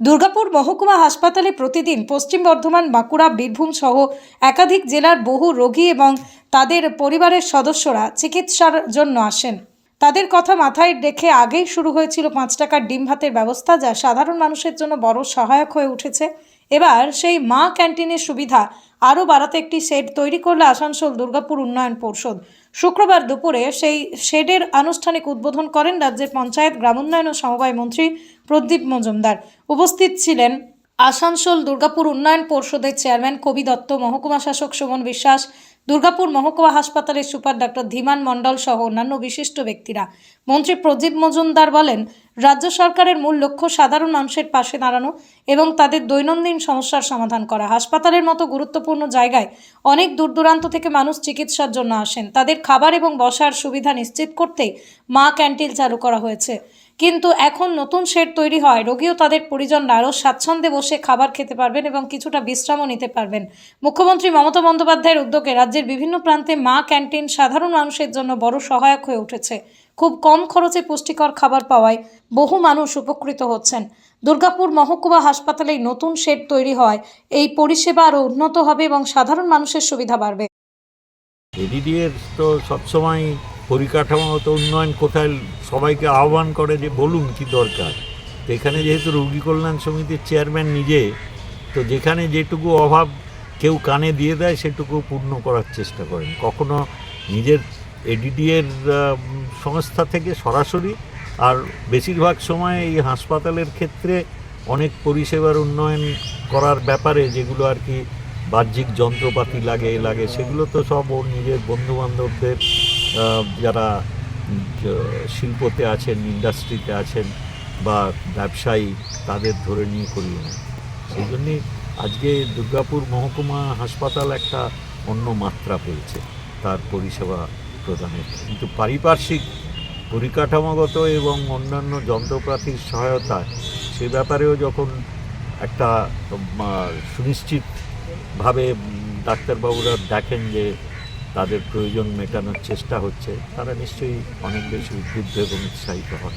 দুর্গাপুর মহকুমা হাসপাতালে প্রতিদিন পশ্চিম বর্ধমান, বাঁকুড়া, বীরভূম সহ একাধিক জেলার বহু রোগী এবং তাদের পরিবারের সদস্যরা চিকিৎসার জন্য আসেন। তাদের কথা মাথায় রেখে আগেই শুরু হয়েছিল 5 টাকার ডিম ভাতের ব্যবস্থা, যা সাধারণ মানুষের জন্য বড় সহায়ক হয়ে উঠেছে। এবার সেই মা ক্যান্টিনের সুবিধা আরও বাড়াতে একটি শেড তৈরি করল আসানসোল দুর্গাপুর উন্নয়ন পর্ষদ। শুক্রবার দুপুরে সেই শেডের আনুষ্ঠানিক উদ্বোধন করেন রাজ্যের পঞ্চায়েত, গ্রামোন্নয়ন ও সমবায় মন্ত্রী প্রদীপ মজুমদার। উপস্থিত ছিলেন আসানসোল দুর্গাপুর উন্নয়ন পর্ষদের চেয়ারম্যান কবি দত্ত, মহকুমা শাসক সুমন বিশ্বাস, দুর্গাপুর মহকুমা হাসপাতালের সুপার ডক্টর ধীমান মণ্ডল সহ অন্যান্য বিশিষ্ট ব্যক্তিরা। মন্ত্রী প্রদীপ মজুমদার বলেন, রাজ্য সরকারের মূল লক্ষ্য সাধারণ মানুষের পাশে দাঁড়ানো এবং তাদের দৈনন্দিন সমস্যার সমাধান করা। হাসপাতালের মতো গুরুত্বপূর্ণ জায়গায় অনেক দূর দূরান্ত থেকে মানুষ চিকিৎসার জন্য আসেন। তাদের খাবার এবং বসার সুবিধা নিশ্চিত করতে মা ক্যান্টিন চালু করা হয়েছে। কিন্তু এখন নতুন শেড তৈরি হয় রোগী ও তাদের পরিজনরা আরও স্বাচ্ছন্দ্যে বসে খাবার খেতে পারবেন এবং কিছুটা বিশ্রামও নিতে পারবেন। মুখ্যমন্ত্রী মমতা বন্দ্যোপাধ্যায়ের উদ্যোগে রাজ্যের বিভিন্ন প্রান্তে মা ক্যান্টিন সাধারণ মানুষের জন্য বড় সহায়ক হয়ে উঠেছে। খুব কম খরচে পুষ্টিকর খাবার পাওয়ায় বহু মানুষ উপকৃত হচ্ছেন। দুর্গাপুর মহকুমা হাসপাতালে নতুন শেড তৈরি হয় এই পরিষেবা আরও উন্নত হবে এবং সাধারণ মানুষের সুবিধা বাড়বে। এডিডিএর তো সবসময় পরিকাঠামোগত উন্নয়ন কোথায় সবাইকে আহ্বান করে যে বলুন কি দরকার। তো এখানে যেহেতু রোগী কল্যাণ সমিতির চেয়ারম্যান নিজে, তো যেখানে যেটুকু অভাব কেউ কানে দিয়ে দেয় সেটুকু পূর্ণ করার চেষ্টা করেন। কখনো নিজের এডিডিএর সংস্থা থেকে সরাসরি, আর বেশিরভাগ সময় এই হাসপাতালের ক্ষেত্রে অনেক পরিষেবার উন্নয়ন করার ব্যাপারে যেগুলো আর কি বাহ্যিক যন্ত্রপাতি লাগে সেগুলো তো সব ওর নিজের বন্ধুবান্ধবদের যারা শিল্পতে আছেন, ইন্ডাস্ট্রিতে আছেন বা ব্যবসায়ী, তাদের ধরে নিয়ে করিয়ে নেন। সেই জন্যই আজকে দুর্গাপুর মহকুমা হাসপাতাল একটা অন্য মাত্রা পেয়েছে তার পরিষেবা প্রদানের। কিন্তু পারিপার্শ্বিক পরিকাঠামোগত এবং অন্যান্য যন্ত্রপাতির সহায়তায় সে ব্যাপারেও যখন একটা সুনিশ্চিতভাবে ডাক্তারবাবুরা দেখেন যে তাদের প্রয়োজন মেটানোর চেষ্টা হচ্ছে, তারা নিশ্চয়ই অনেক বেশি উদ্বুদ্ধ এবং উৎসাহিত হন।